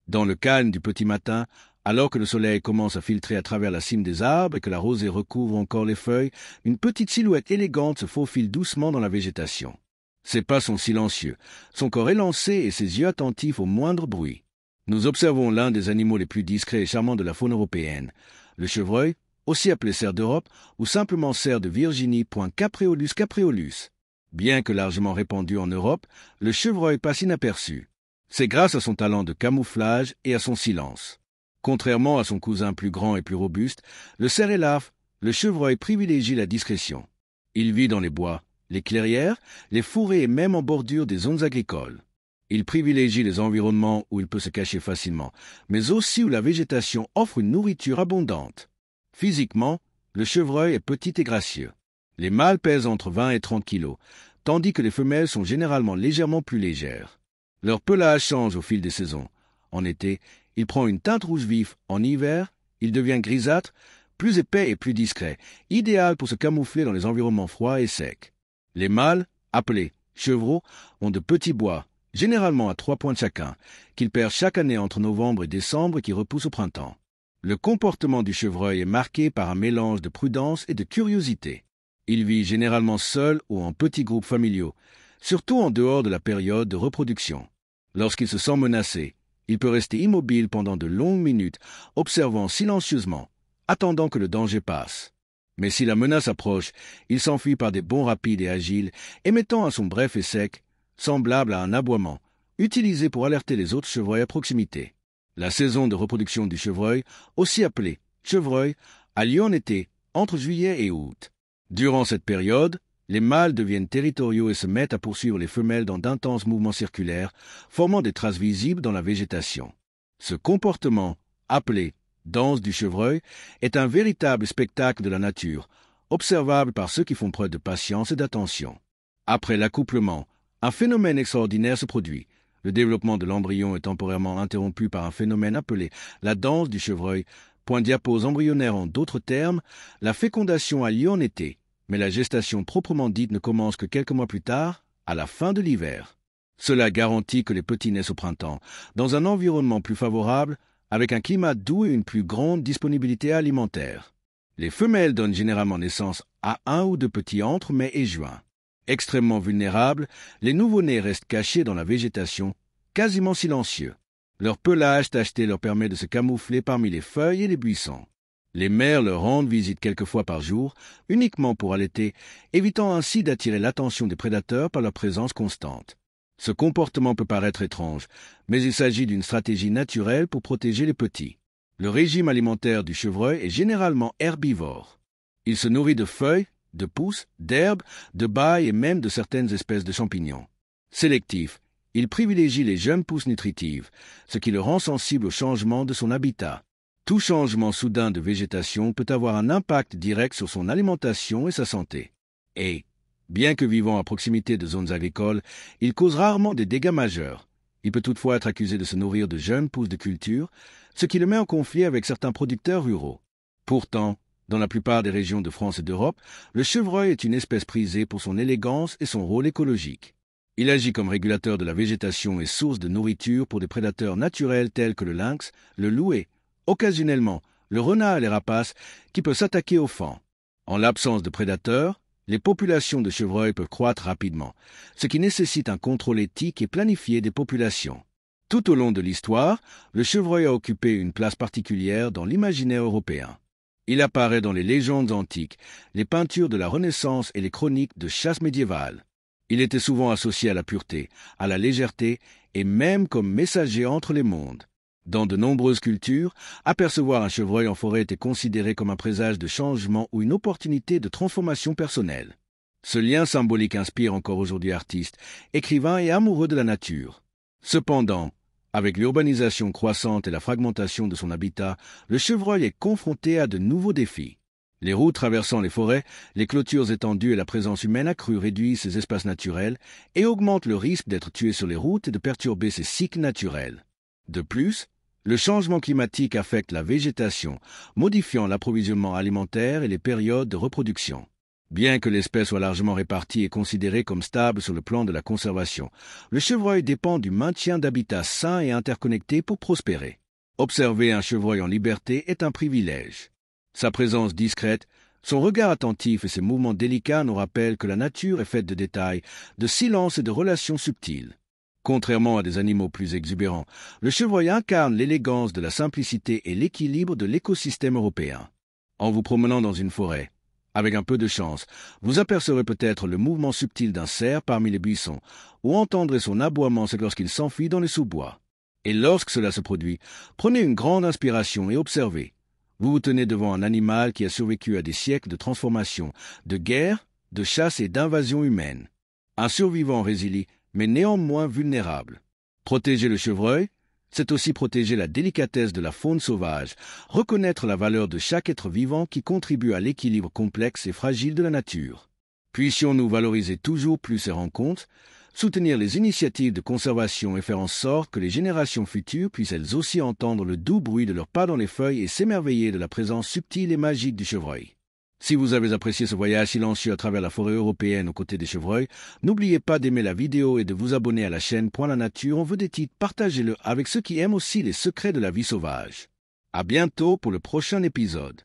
Dans le calme du petit matin, alors que le soleil commence à filtrer à travers la cime des arbres et que la rosée recouvre encore les feuilles, une petite silhouette élégante se faufile doucement dans la végétation. Ses pas sont silencieux, son corps élancé et ses yeux attentifs au moindre bruit. Nous observons l'un des animaux les plus discrets et charmants de la faune européenne, le chevreuil, aussi appelé cerf d'Europe ou simplement cerf de Virginie. Capreolus capreolus. Bien que largement répandu en Europe, le chevreuil passe inaperçu. C'est grâce à son talent de camouflage et à son silence. Contrairement à son cousin plus grand et plus robuste, le cerf élaphe, le chevreuil privilégie la discrétion. Il vit dans les bois, les clairières, les fourrés et même en bordure des zones agricoles. Il privilégie les environnements où il peut se cacher facilement, mais aussi où la végétation offre une nourriture abondante. Physiquement, le chevreuil est petit et gracieux. Les mâles pèsent entre 20 et 30 kilos, tandis que les femelles sont généralement légèrement plus légères. Leur pelage change au fil des saisons. En été, il prend une teinte rouge vif. En hiver, il devient grisâtre, plus épais et plus discret, idéal pour se camoufler dans les environnements froids et secs. Les mâles, appelés chevreaux, ont de petits bois, généralement à 3 pointes chacun, qu'ils perdent chaque année entre novembre et décembre et qui repoussent au printemps. Le comportement du chevreuil est marqué par un mélange de prudence et de curiosité. Il vit généralement seul ou en petits groupes familiaux, surtout en dehors de la période de reproduction. Lorsqu'il se sent menacé, il peut rester immobile pendant de longues minutes, observant silencieusement, attendant que le danger passe. Mais si la menace approche, il s'enfuit par des bonds rapides et agiles, émettant un son bref et sec, semblable à un aboiement, utilisé pour alerter les autres chevreuils à proximité. La saison de reproduction du chevreuil, aussi appelée chevreuil, a lieu en été, entre juillet et août. Durant cette période, les mâles deviennent territoriaux et se mettent à poursuivre les femelles dans d'intenses mouvements circulaires, formant des traces visibles dans la végétation. Ce comportement, appelé danse du chevreuil, est un véritable spectacle de la nature, observable par ceux qui font preuve de patience et d'attention. Après l'accouplement, un phénomène extraordinaire se produit. Le développement de l'embryon est temporairement interrompu par un phénomène appelé la danse du chevreuil. Point diapose embryonnaire en d'autres termes, la fécondation a lieu en été, mais la gestation proprement dite ne commence que quelques mois plus tard, à la fin de l'hiver. Cela garantit que les petits naissent au printemps, dans un environnement plus favorable, avec un climat doux et une plus grande disponibilité alimentaire. Les femelles donnent généralement naissance à 1 ou 2 petits entre mai et juin. Extrêmement vulnérables, les nouveau-nés restent cachés dans la végétation, quasiment silencieux. Leur pelage tacheté leur permet de se camoufler parmi les feuilles et les buissons. Les mères leur rendent visite quelques fois par jour, uniquement pour allaiter, évitant ainsi d'attirer l'attention des prédateurs par leur présence constante. Ce comportement peut paraître étrange, mais il s'agit d'une stratégie naturelle pour protéger les petits. Le régime alimentaire du chevreuil est généralement herbivore. Il se nourrit de feuilles, de pousses, d'herbes, de bailles et même de certaines espèces de champignons. Sélectif, il privilégie les jeunes pousses nutritives, ce qui le rend sensible au changement de son habitat. Tout changement soudain de végétation peut avoir un impact direct sur son alimentation et sa santé. Et, bien que vivant à proximité de zones agricoles, il cause rarement des dégâts majeurs. Il peut toutefois être accusé de se nourrir de jeunes pousses de culture, ce qui le met en conflit avec certains producteurs ruraux. Pourtant, dans la plupart des régions de France et d'Europe, le chevreuil est une espèce prisée pour son élégance et son rôle écologique. Il agit comme régulateur de la végétation et source de nourriture pour des prédateurs naturels tels que le lynx, le loup et, occasionnellement, le renard et les rapaces qui peuvent s'attaquer aux faons. En l'absence de prédateurs, les populations de chevreuils peuvent croître rapidement, ce qui nécessite un contrôle éthique et planifié des populations. Tout au long de l'histoire, le chevreuil a occupé une place particulière dans l'imaginaire européen. Il apparaît dans les légendes antiques, les peintures de la Renaissance et les chroniques de chasse médiévales. Il était souvent associé à la pureté, à la légèreté et même comme messager entre les mondes. Dans de nombreuses cultures, apercevoir un chevreuil en forêt était considéré comme un présage de changement ou une opportunité de transformation personnelle. Ce lien symbolique inspire encore aujourd'hui artistes, écrivains et amoureux de la nature. Cependant, avec l'urbanisation croissante et la fragmentation de son habitat, le chevreuil est confronté à de nouveaux défis. Les routes traversant les forêts, les clôtures étendues et la présence humaine accrue réduisent ses espaces naturels et augmentent le risque d'être tué sur les routes et de perturber ses cycles naturels. De plus, le changement climatique affecte la végétation, modifiant l'approvisionnement alimentaire et les périodes de reproduction. Bien que l'espèce soit largement répartie et considérée comme stable sur le plan de la conservation, le chevreuil dépend du maintien d'habitats sains et interconnectés pour prospérer. Observer un chevreuil en liberté est un privilège. Sa présence discrète, son regard attentif et ses mouvements délicats nous rappellent que la nature est faite de détails, de silence et de relations subtiles. Contrairement à des animaux plus exubérants, le chevreuil incarne l'élégance de la simplicité et l'équilibre de l'écosystème européen. En vous promenant dans une forêt, avec un peu de chance, vous apercevrez peut-être le mouvement subtil d'un cerf parmi les buissons, ou entendrez son aboiement lorsqu'il s'enfuit dans les sous-bois. Et lorsque cela se produit, prenez une grande inspiration et observez. Vous vous tenez devant un animal qui a survécu à des siècles de transformations, de guerres, de chasse et d'invasions humaines. Un survivant résilient, mais néanmoins vulnérable. Protéger le chevreuil, c'est aussi protéger la délicatesse de la faune sauvage, reconnaître la valeur de chaque être vivant qui contribue à l'équilibre complexe et fragile de la nature. Puissions-nous valoriser toujours plus ces rencontres, soutenir les initiatives de conservation et faire en sorte que les générations futures puissent elles aussi entendre le doux bruit de leurs pas dans les feuilles et s'émerveiller de la présence subtile et magique du chevreuil. Si vous avez apprécié ce voyage silencieux à travers la forêt européenne aux côtés des chevreuils, n'oubliez pas d'aimer la vidéo et de vous abonner à la chaîne Point la Nature. On veut des titres, partagez-le avec ceux qui aiment aussi les secrets de la vie sauvage. À bientôt pour le prochain épisode.